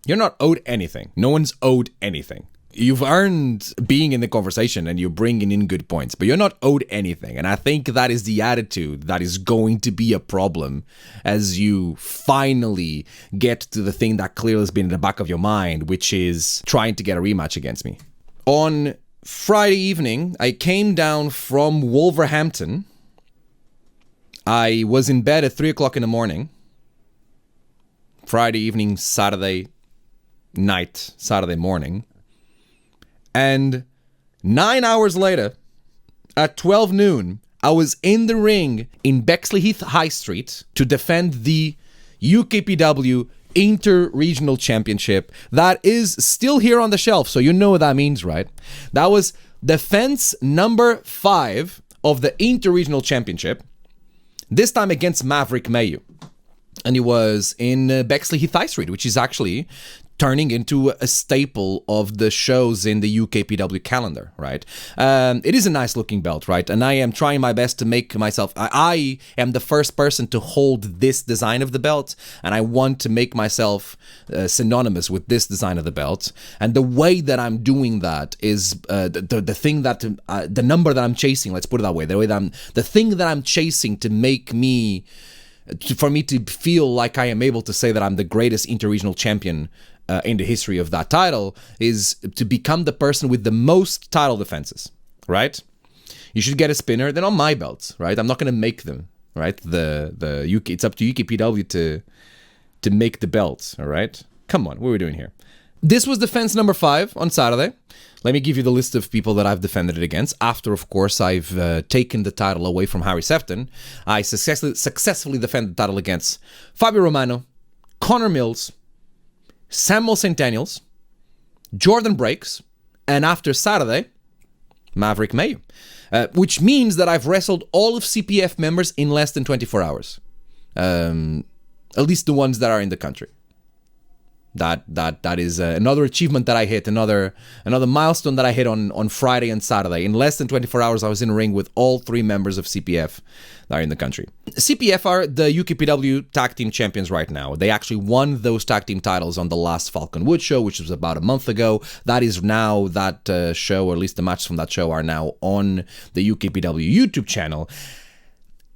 You're not owed anything. No one's owed anything. You've earned being in the conversation and you're bringing in good points, but you're not owed anything. And I think that is the attitude that is going to be a problem as you finally get to the thing that clearly has been in the back of your mind, which is trying to get a rematch against me. On Friday evening, I came down from Wolverhampton. I was in bed at 3 o'clock in the morning. Friday evening, Saturday night, Saturday morning. And 9 hours later, at 12 noon, I was in the ring in Bexleyheath High Street to defend the UKPW Inter-Regional Championship that is still here on the shelf, so you know what that means, right? That was defense number 5 of the Inter-Regional Championship, this time against Maverick Mayu. And it was in Bexleyheath High Street, which is actually turning into a staple of the shows in the UKPW calendar, right? It is a nice looking belt, right? And I am trying my best to make myself, I am the first person to hold this design of the belt, and I want to make myself synonymous with this design of the belt. And the way that I'm doing that is the thing that, the number that I'm chasing, let's put it that way, the thing that I'm chasing to make me, for me to feel like I am able to say that I'm the greatest interregional champion in the history of that title is to become the person with the most title defenses, right? You should get a spinner. They're not my belts, right? I'm not going to make them, right? The UK, it's up to UKPW to make the belts, all right? Come on, what are we doing here? This was defense number 5 on Saturday. Let me give you the list of people that I've defended it against. After, of course, I've taken the title away from Harry Sefton, I successfully defended the title against Fabio Romano, Connor Mills, Samuel St. Daniels, Jordan Breaks, and after Saturday, Maverick Mayu. Which means that I've wrestled all of CPF members in less than 24 hours. At least the ones that are in the country. That is another achievement that I hit, another milestone that I hit on Friday and Saturday. In less than 24 hours, I was in a ring with all 3 members of CPF that are in the country. CPF are the UKPW Tag Team Champions right now. They actually won those tag team titles on the last Falcon Wood show, which was about a month ago. That is now, that show, or at least the matches from that show, are now on the UKPW YouTube channel.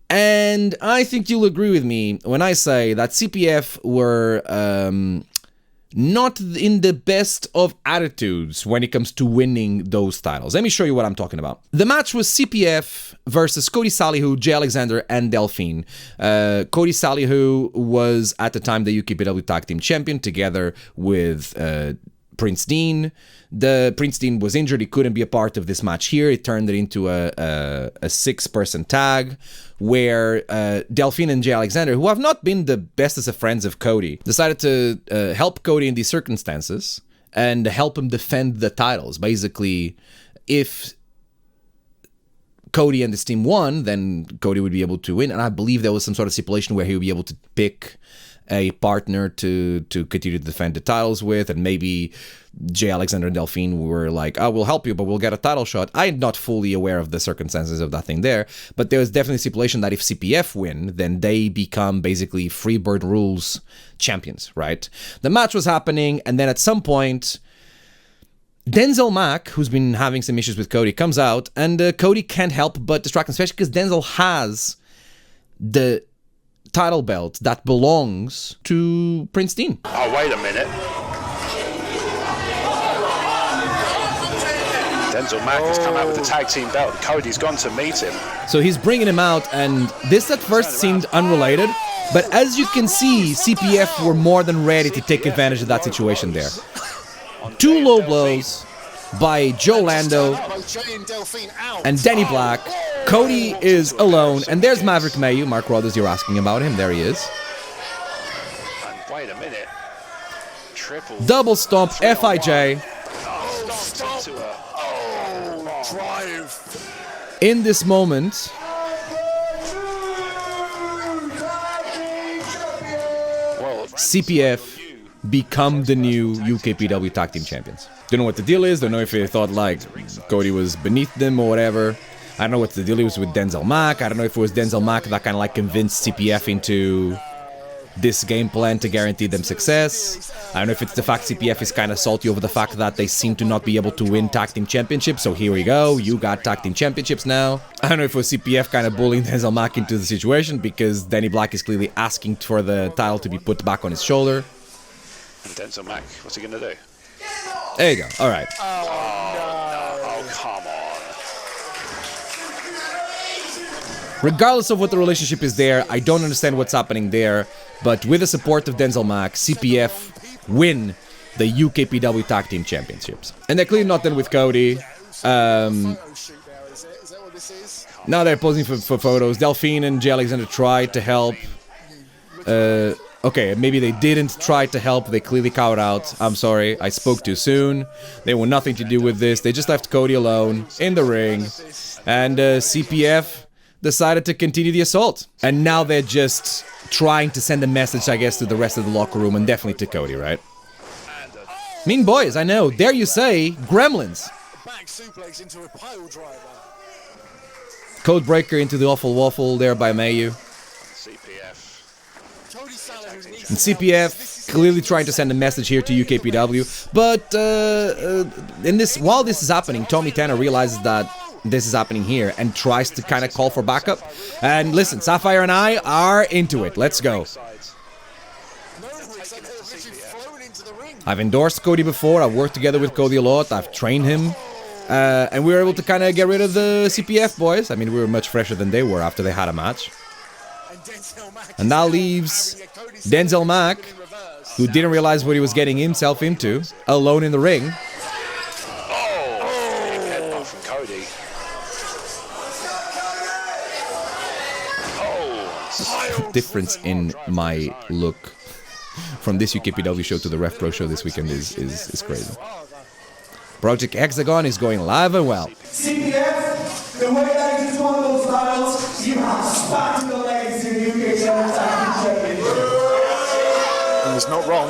And I think you'll agree with me when I say that CPF were not in the best of attitudes when it comes to winning those titles. Let me show you what I'm talking about. The match was CPF versus Cody Salihu, Jay Alexander, and Delphine. Cody Salihu was at the time the UKPW Tag Team Champion together with Prince Dean. Prince Dean was injured. He couldn't be a part of this match here. It turned it into a 6-person tag where Delphine and Jay Alexander, who have not been the bestest of friends of Cody, decided to help Cody in these circumstances and help him defend the titles. Basically, if Cody and his team won, then Cody would be able to win. And I believe there was some sort of stipulation where he would be able to pick a partner to continue to defend the titles with, and maybe Jay Alexander and Delphine were like, oh, we'll help you, but we'll get a title shot. I'm not fully aware of the circumstances of that thing there, but there was definitely a stipulation that if CPF win, then they become basically Freebird Rules champions, right? The match was happening, and then at some point, Denzel Mack, who's been having some issues with Cody, comes out, and Cody can't help but distract him, especially because Denzel has the title belt that belongs to Prince Dean. Oh, wait a minute. Denzel Mack has come out with the tag team belt. Cody's gone to meet him. So he's bringing him out, and this at first seemed unrelated, but as you can see, CPF were more than ready to take advantage of that situation there. 2 low blows by Joe Lando and Danny Black. Cody is alone, and there's Maverick Mayu. Mark Rothers, you're asking about him. There he is. And wait a minute. Double stomp, FIJ. In this moment, CPF become the new UKPW Tag Team Champions. Don't know what the deal is. Don't know if they thought like Cody was beneath them or whatever. I don't know what the deal is with Denzel Mack. I don't know if it was Denzel Mack that kind of like convinced CPF into this game plan to guarantee them success. I don't know if it's the fact CPF is kind of salty over the fact that they seem to not be able to win Tag Team Championships, so here we go, you got Tag Team Championships now. I don't know if it was CPF kind of bullying Denzel Mack into the situation, because Danny Black is clearly asking for the title to be put back on his shoulder. And Denzel Mack, what's he going to do? There you go, alright. Oh, come on. Regardless of what the relationship is there, I don't understand what's happening there, but with the support of Denzel Mack, CPF win the UKPW Tag Team Championships. And they're clearly not done with Cody. Now they're posing for photos. Delphine and Jay Alexander tried to help. Okay, maybe they didn't try to help. They clearly cowed out. I'm sorry, I spoke too soon. They want nothing to do with this. They just left Cody alone in the ring. And CPF decided to continue the assault. And now they're just trying to send a message, I guess, to the rest of the locker room and definitely to Cody, right? Mean boys, I know. Dare you say, gremlins. Back suplex into a pile driver. Code breaker into the awful waffle there by Mayu. And CPF clearly trying to send a message here to UKPW. But while this is happening, Tommy Tanner realizes that this is happening here and tries to kind of call for backup. And listen, Sapphire and I are into it. Let's go. I've endorsed Cody before. I've worked together with Cody a lot. I've trained him. And we were able to kind of get rid of the CPF boys. I mean, we were much fresher than they were after they had a match. And that leaves Denzel Mack, who didn't realize what he was getting himself into, alone in the ring. Headbutt from Cody. Difference in my look from this UKPW show to the Rev Pro show this weekend is crazy. Project Hexagon is going live and well. CPF, the way that you won those titles, you have spat in the legs in the UK Championship. He's not wrong.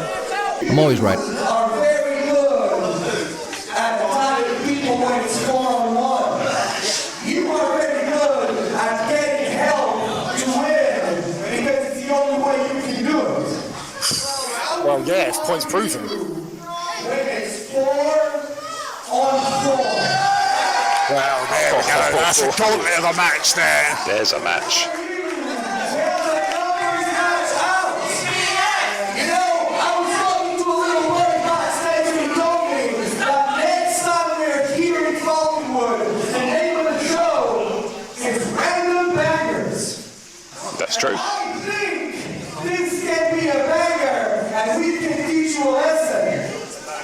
I'm always right. Are very good at attacking people when it's 4-on-1. You are very good at getting help to win because it's the only way you can do it. Well, yeah, it's points proven. When it's 4-on-4. Well, there we go. That's a gauntlet of a match there. There's a match. That's true. I think this can be a banger, and we can teach you a lesson.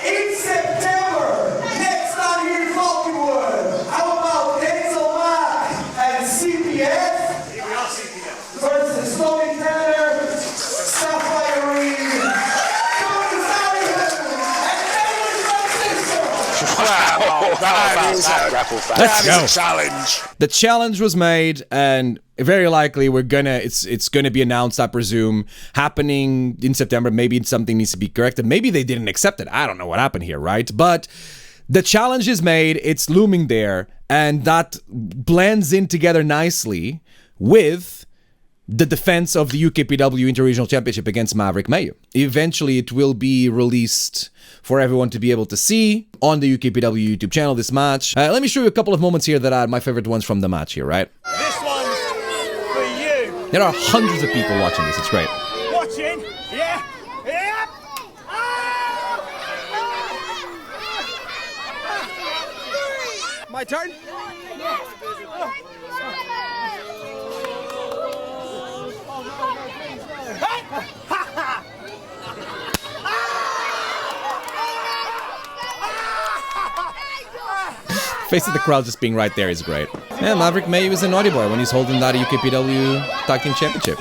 In September, next time here in Falconwood, how about Denzel Mack and CPF versus Tony Tanner, Sapphire Reed, Tony Sullivan, and David Francisco. Let's go. A challenge. The challenge was made, and very likely it's gonna be announced, I presume, happening in September. Maybe something needs to be corrected. Maybe they didn't accept it. I don't know what happened here, right? But the challenge is made, it's looming there, and that blends in together nicely with the defense of the UKPW Interregional Championship against Maverick Mayu. Eventually, it will be released for everyone to be able to see on the UKPW YouTube channel, this match. Let me show you a couple of moments here that are my favorite ones from the match here, right? This one's for you. There are hundreds of people watching this, it's great. Watching? Yeah? Yeah? My turn? Face of the crowd just being right there is great. Yeah, Maverick Mayu is a naughty boy when he's holding that UKPW Tag Team Championship.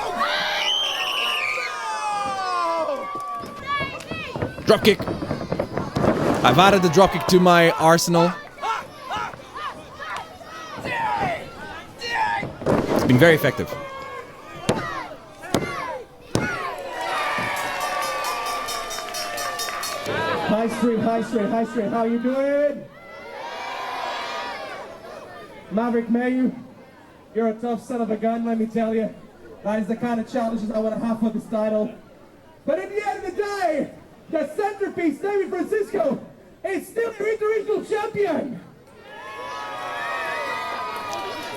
Dropkick. I've added the dropkick to my arsenal. It's been very effective. High Street, High Street, High Street, how you doing? Maverick Mayu, you're a tough son of a gun, let me tell you. That is the kind of challenges I want to have for this title. But at the end of the day, the centerpiece, David Francisco, is still the interregional champion.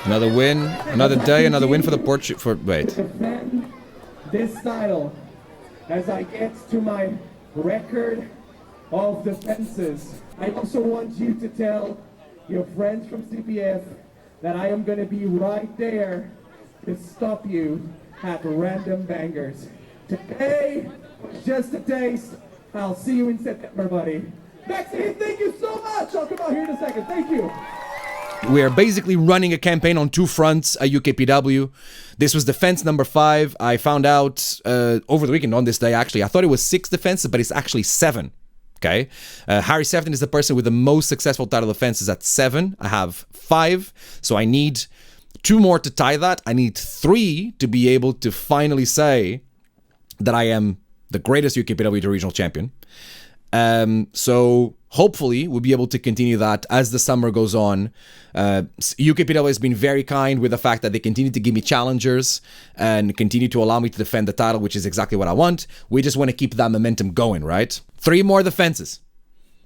Another win, another day, another win for the wait. Defend this title as I get to my record of defenses. I also want you to tell your friends from CPF that I am going to be right there to stop you at random bangers. Today was just a taste. I'll see you in September, buddy. Bexy, thank you so much. I'll come out here in a second. Thank you. We are basically running a campaign on two fronts at UKPW. This was defense number 5. I found out over the weekend on this day, actually. I thought it was 6 defenses, but it's actually 7. Okay? Harry Sefton is the person with the most successful title defenses at 7. I have 5. So I need 2 more to tie that. I need 3 to be able to finally say that I am the greatest UKPW regional champion. So hopefully we'll be able to continue that as the summer goes on. UKPW has been very kind with the fact that they continue to give me challengers and continue to allow me to defend the title, which is exactly what I want. We just want to keep that momentum going, right? 3 more defenses.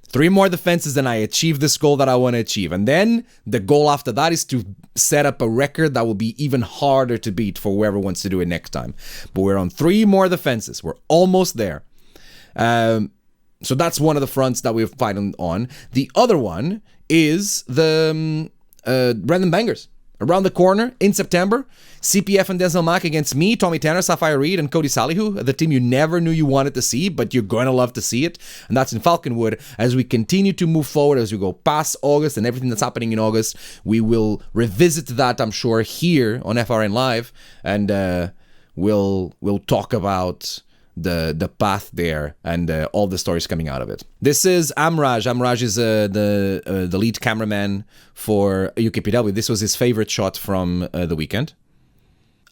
3 more defenses and I achieve this goal that I want to achieve. And then the goal after that is to set up a record that will be even harder to beat for whoever wants to do it next time. But we're on 3 more defenses. We're almost there. So that's one of the fronts that we're fighting on. The other one is the Random Bangers. Around the corner in September, CPF and Denzel Mack against me, Tommy Tanner, Sapphire Reed, and Cody Salihu, the team you never knew you wanted to see, but you're going to love to see it. And that's in Falconwood. As we continue to move forward, as we go past August and everything that's happening in August, we will revisit that, I'm sure, here on FRN Live. And we'll talk about the path there and all the stories coming out of it. This is Amraj. Amraj is the lead cameraman for UKPW. This was his favorite shot from the weekend.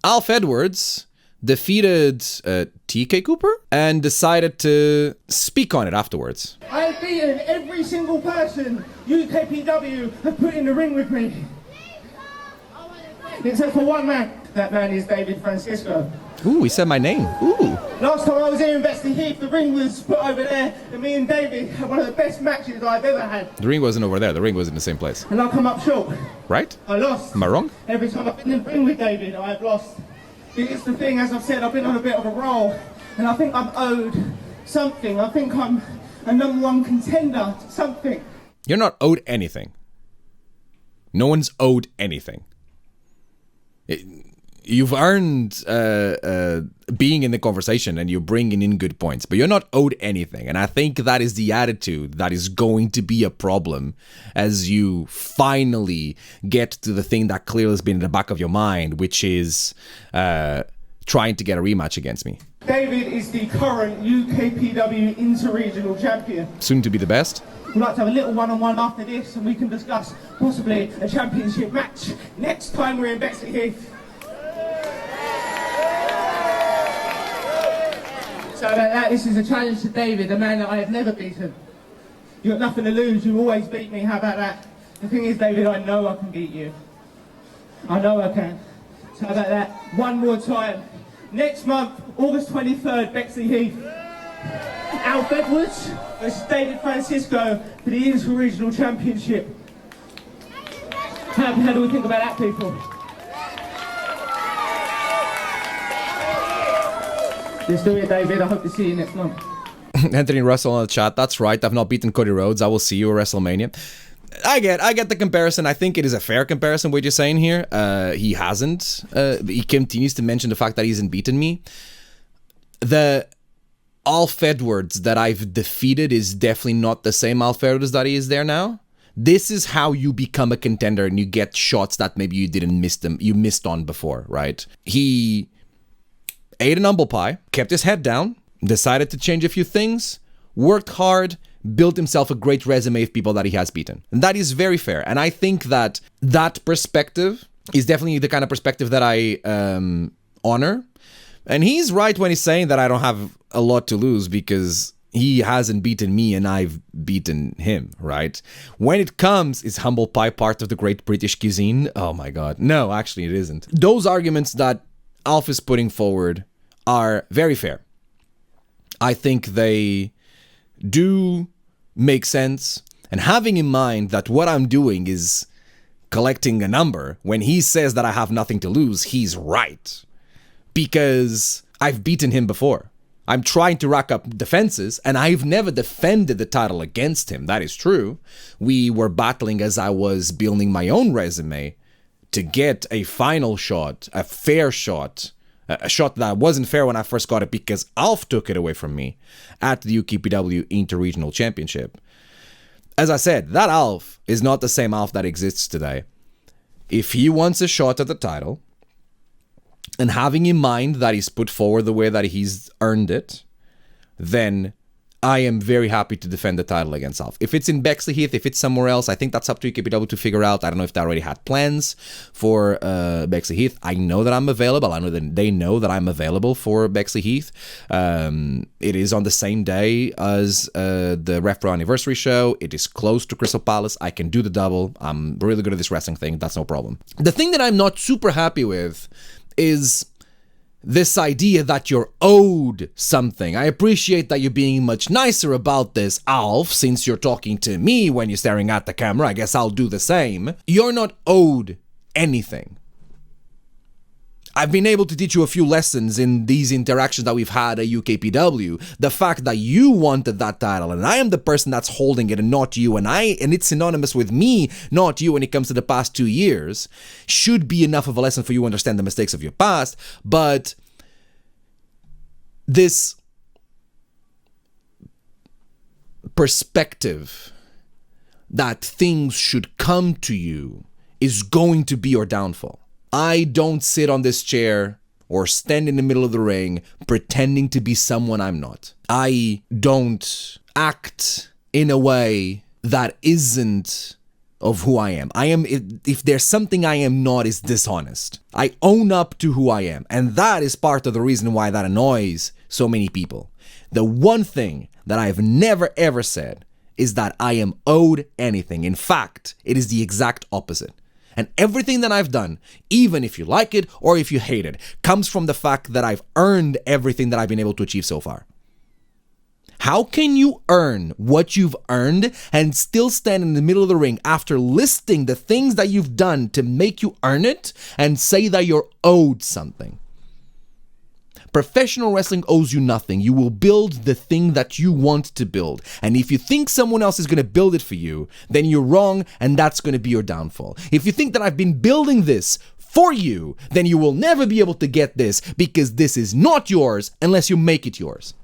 Alf Edwards defeated TK Cooper and decided to speak on it afterwards. I've beaten every single person UKPW have put in the ring with me. Except for one man. That man is David Francisco. Ooh, he said my name. Ooh. Last time I was here in Bexley Heath, the ring was put over there, and me and David had one of the best matches I've ever had. The ring wasn't over there. The ring was in the same place. And I come up short. Right? I lost. Am I wrong? Every time I've been in the ring with David, I have lost. It's the thing, as I've said, I've been on a bit of a roll, and I think I'm owed something. I think I'm a #1 contender to something. You're not owed anything. No one's owed anything. You've earned being in the conversation and you're bringing in good points, but you're not owed anything. And I think that is the attitude that is going to be a problem as you finally get to the thing that clearly has been in the back of your mind, which is trying to get a rematch against me. David is the current UKPW Interregional Champion. Soon to be the best. We'd like to have a little one-on-one after this and we can discuss possibly a championship match next time we're in Bexley Heath. So this is a challenge to David, a man that I have never beaten. You've got nothing to lose, you always beat me, how about that? The thing is, David, I know I can beat you. I know I can. So how about that? One more time. Next month, August 23rd, Bexley Heath. Alf Edwards versus David Francisco for the Inter-Regional Championship. How do we think about that, people? Let's do it, David. I hope to see you next month. Anthony Russell on the chat. That's right. I've not beaten Cody Rhodes. I will see you at WrestleMania. I get the comparison. I think it is a fair comparison what you're saying here. He hasn't. He continues to mention the fact that he hasn't beaten me. The Alf Edwards that I've defeated is definitely not the same Alf Edwards that he is there now. This is how you become a contender and you get shots that maybe you missed on before, right? He ate an humble pie, kept his head down, decided to change a few things, worked hard, built himself a great resume of people that he has beaten. And that is very fair. And I think that that perspective is definitely the kind of perspective that I honor. And he's right when he's saying that I don't have a lot to lose because he hasn't beaten me and I've beaten him, right? When it comes, is humble pie part of the great British cuisine? Oh my God. No, actually it isn't. Those arguments that Alf is putting forward are very fair. I think they do make sense. And having in mind that what I'm doing is collecting a number, when he says that I have nothing to lose, he's right. Because I've beaten him before. I'm trying to rack up defenses, and I've never defended the title against him. That is true. We were battling as I was building my own resume to get a final shot, a fair shot, a shot that wasn't fair when I first got it because Alf took it away from me at the UKPW Interregional Championship. As I said, that Alf is not the same Alf that exists today. If he wants a shot at the title, and having in mind that he's put forward the way that he's earned it, then I am very happy to defend the title against Alf. If it's in Bexley Heath, if it's somewhere else, I think that's up to UKPW to figure out. I don't know if they already had plans for Bexley Heath. I know that I'm available. I know that they know that I'm available for Bexley Heath. It is on the same day as the Refro Anniversary show. It is close to Crystal Palace. I can do the double. I'm really good at this wrestling thing. That's no problem. The thing that I'm not super happy with is this idea that you're owed something. I appreciate that you're being much nicer about this, Alf, since you're talking to me when you're staring at the camera. I guess I'll do the same. You're not owed anything. I've been able to teach you a few lessons in these interactions that we've had at UKPW. The fact that you wanted that title and I am the person that's holding it and not you, and it's synonymous with me, not you, when it comes to the past 2 years, should be enough of a lesson for you to understand the mistakes of your past. But this perspective that things should come to you is going to be your downfall. I don't sit on this chair or stand in the middle of the ring pretending to be someone I'm not. I don't act in a way that isn't of who I am. If there's something I am not, is dishonest. I own up to who I am, and that is part of the reason why that annoys so many people. The one thing that I've never ever said is that I am owed anything. In fact, it is the exact opposite. And everything that I've done, even if you like it or if you hate it, comes from the fact that I've earned everything that I've been able to achieve so far. How can you earn what you've earned and still stand in the middle of the ring after listing the things that you've done to make you earn it and say that you're owed something? Professional wrestling owes you nothing. You will build the thing that you want to build. And if you think someone else is going to build it for you, then you're wrong, and that's going to be your downfall. If you think that I've been building this for you, then you will never be able to get this, because this is not yours unless you make it yours.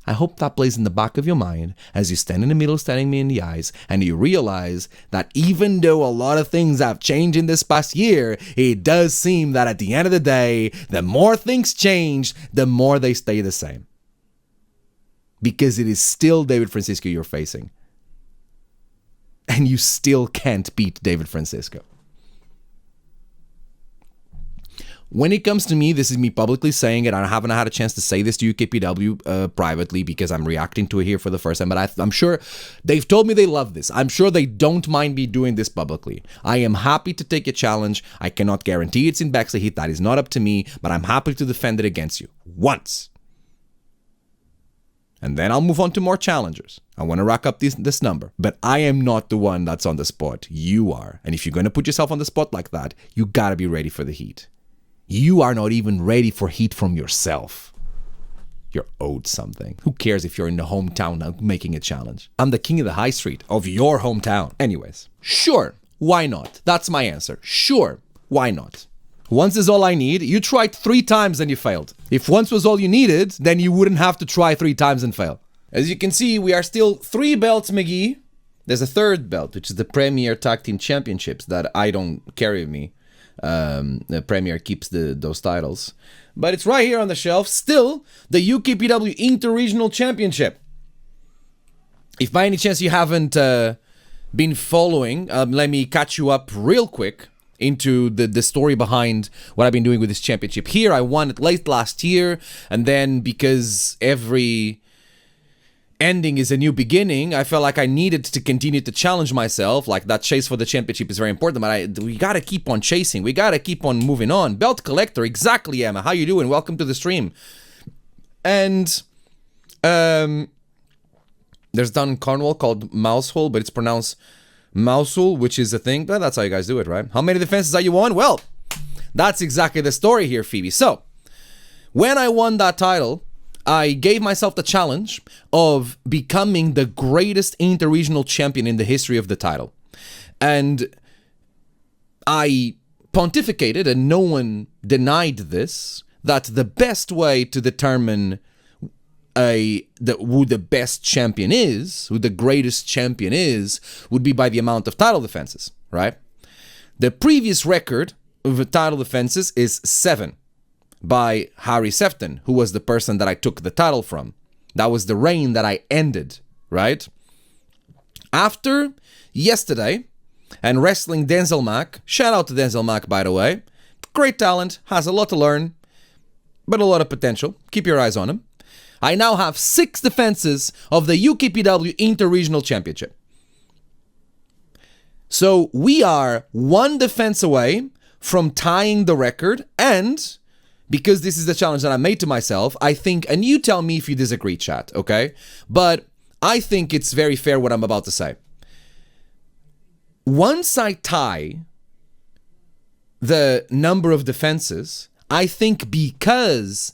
I hope that plays in the back of your mind as you stand in the middle, staring me in the eyes, and you realize that even though a lot of things have changed in this past year, it does seem that at the end of the day, the more things change, the more they stay the same. Because it is still David Francisco you're facing. And you still can't beat David Francisco. When it comes to me, this is me publicly saying it. I haven't had a chance to say this to UKPW privately because I'm reacting to it here for the first time. But I'm sure they've told me they love this. I'm sure they don't mind me doing this publicly. I am happy to take a challenge. I cannot guarantee it's in Bexley Heath. That is not up to me. But I'm happy to defend it against you. Once. And then I'll move on to more challengers. I want to rack up this number. But I am not the one that's on the spot. You are. And if you're going to put yourself on the spot like that, you got to be ready for the heat. You are not even ready for heat from yourself. You're owed something. Who cares if you're in the hometown now making a challenge? I'm the king of the high street of your hometown. Anyways, sure, why not? That's my answer. Sure, why not? Once is all I need. You tried 3 times and you failed. If once was all you needed, then you wouldn't have to try 3 times and fail. As you can see, we are still 3 belts, McGee. There's a 3rd belt, which is the Premier Tag Team Championships that I don't carry with me. The Premier keeps those titles, but it's right here on the shelf. Still the UKPW Interregional Championship. If by any chance you haven't been following, let me catch you up real quick into the story behind what I've been doing with this championship. Here I won it late last year, and then because every ending is a new beginning. I felt like I needed to continue to challenge myself. Like, that chase for the championship is very important, but we gotta keep on chasing. We gotta keep on moving on. Belt Collector, exactly, Emma. How you doing? Welcome to the stream. And there's down in Cornwall called Mousehole, but it's pronounced Mousehole, which is a thing. But that's how you guys do it, right? How many defenses are you on? Well, that's exactly the story here, Phoebe. So, when I won that title, I gave myself the challenge of becoming the greatest inter-regional champion in the history of the title. And I pontificated, and no one denied this, that the best way to determine who the best champion is, who the greatest champion is, would be by the amount of title defenses, right? The previous record of title defenses is 7. By Harry Sefton, who was the person that I took the title from. That was the reign that I ended, right? After yesterday, and wrestling Denzel Mack, shout out to Denzel Mack, by the way, great talent, has a lot to learn, but a lot of potential. Keep your eyes on him. I now have 6 defenses of the UKPW Inter-Regional Championship. So we are 1 defense away from tying the record, and because this is the challenge that I made to myself, I think, and you tell me if you disagree, chat, okay? But I think it's very fair what I'm about to say. Once I tie the number of defenses, I think because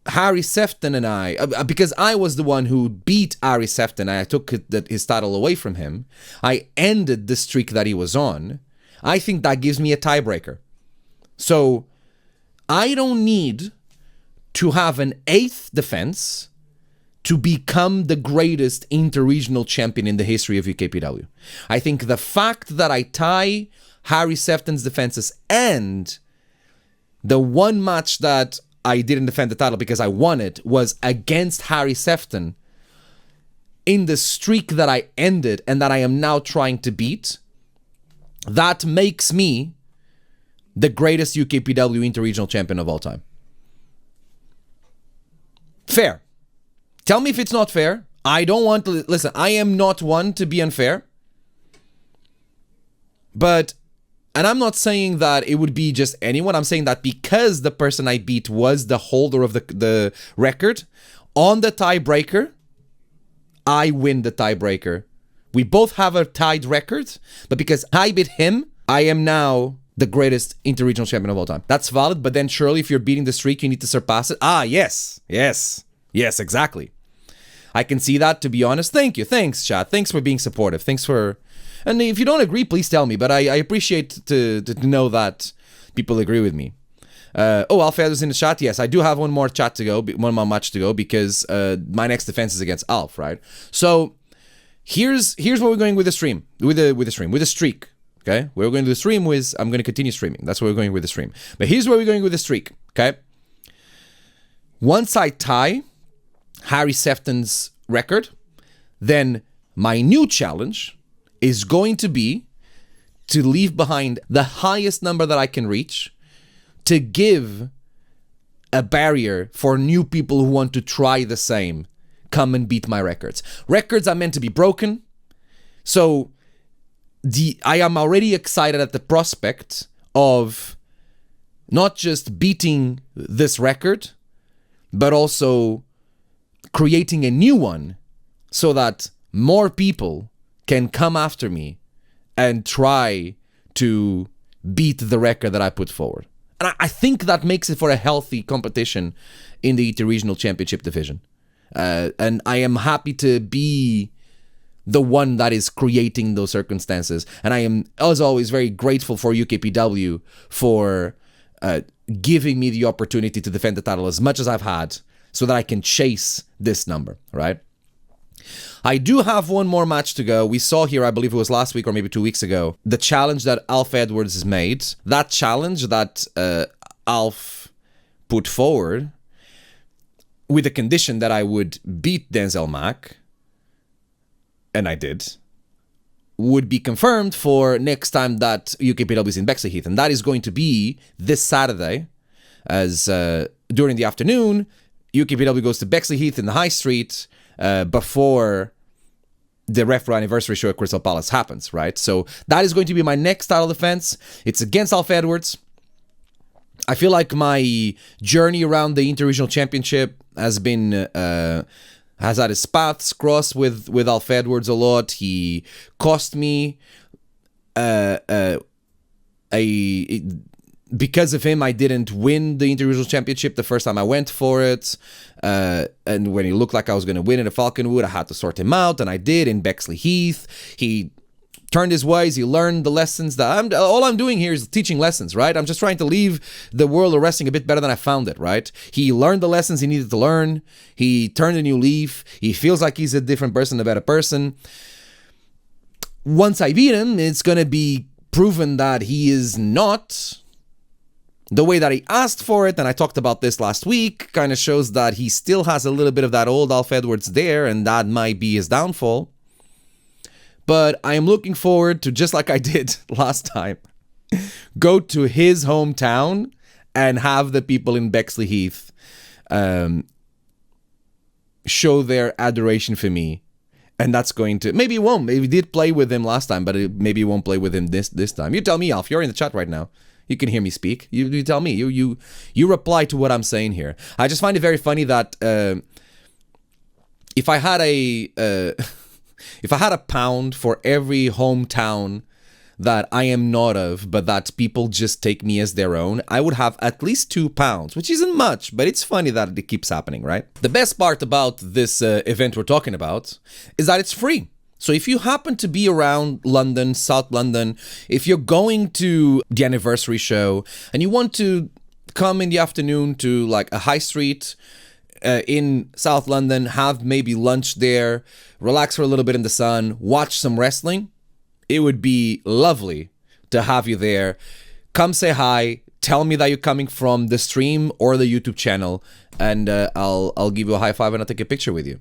Harry Sefton and I, because I was the one who beat Harry Sefton, I took his title away from him, I ended the streak that he was on, I think that gives me a tiebreaker. So I don't need to have an 8th defense to become the greatest inter-regional champion in the history of UKPW. I think the fact that I tie Harry Sefton's defenses and the one match that I didn't defend the title because I won it was against Harry Sefton in the streak that I ended and that I am now trying to beat, that makes me the greatest UKPW inter-regional champion of all time. Fair. Tell me if it's not fair. I don't want to... Listen, I am not one to be unfair. But... And I'm not saying that it would be just anyone. I'm saying that because the person I beat was the holder of the record, on the tiebreaker, I win the tiebreaker. We both have a tied record, but because I beat him, I am now the greatest inter-regional champion of all time. That's valid, but then surely if you're beating the streak, you need to surpass it. Ah, yes, exactly. I can see that, to be honest. Thank you. Thanks, chat. Thanks for being supportive. Thanks for... And if you don't agree, please tell me, but I appreciate to know that people agree with me. Alf is in the chat. Yes, I do have one more match to go, because my next defense is against Alf, right? So here's where we're going with the stream, with the streak. Okay, we're going to the stream with, I'm going to continue streaming. That's where we're going with the stream. But here's where we're going with the streak, okay? Once I tie Harry Sefton's record, then my new challenge is going to be to leave behind the highest number that I can reach to give a barrier for new people who want to try the same, come and beat my records. Records are meant to be broken, so... I am already excited at the prospect of not just beating this record, but also creating a new one so that more people can come after me and try to beat the record that I put forward. And I think that makes it for a healthy competition in the Inter-Regional Championship division. And I am happy to be the one that is creating those circumstances. And I am, as always, very grateful for UKPW for giving me the opportunity to defend the title as much as I've had so that I can chase this number, right? I do have one more match to go. We saw here, I believe it was last week or maybe 2 weeks ago, the challenge that Alf Edwards has made. That challenge that Alf put forward with the condition that I would beat Denzel Mack, and I did, would be confirmed for next time that UKPW is in Bexley Heath. And that is going to be this Saturday, as during the afternoon, UKPW goes to Bexley Heath in the High Street, before the Referee Anniversary show at Crystal Palace happens, right? So that is going to be my next title defense. It's against Alf Edwards. I feel like my journey around the Interregional Championship has been has had his paths crossed with Alf Edwards a lot. He cost me because of him, I didn't win the Interregional Championship the first time I went for it. And when it looked like I was going to win it at Falconwood, I had to sort him out, and I did in Bexley Heath. He turned his ways. He learned the lessons that all I'm doing here is teaching lessons, right? I'm just trying to leave the world of wrestling a bit better than I found it, right? He learned the lessons he needed to learn. He turned a new leaf. He feels like he's a different person, a better person. Once I beat him, it's going to be proven that he is not the way that he asked for it, and I talked about this last week, kind of shows that he still has a little bit of that old Alf Edwards there, and that might be his downfall. But I am looking forward to, just like I did last time, go to his hometown and have the people in Bexley Heath show their adoration for me. And that's going to, maybe it won't. Maybe we did play with him last time, but maybe it won't play with him this time. You tell me, Alf. You're in the chat right now. You can hear me speak. You tell me. You reply to what I'm saying here. I just find it very funny that if I had a pound for every hometown that I am not of, but that people just take me as their own, I would have at least 2 pounds, which isn't much, but it's funny that it keeps happening, right? The best part about this event we're talking about is that it's free. So if you happen to be around London, South London, if you're going to the anniversary show and you want to come in the afternoon to like a high street in South London, have maybe lunch there, relax for a little bit in the sun, watch some wrestling, it would be lovely to have you there. Come say hi, tell me that you're coming from the stream or the YouTube channel, and I'll give you a high five and I'll take a picture with you.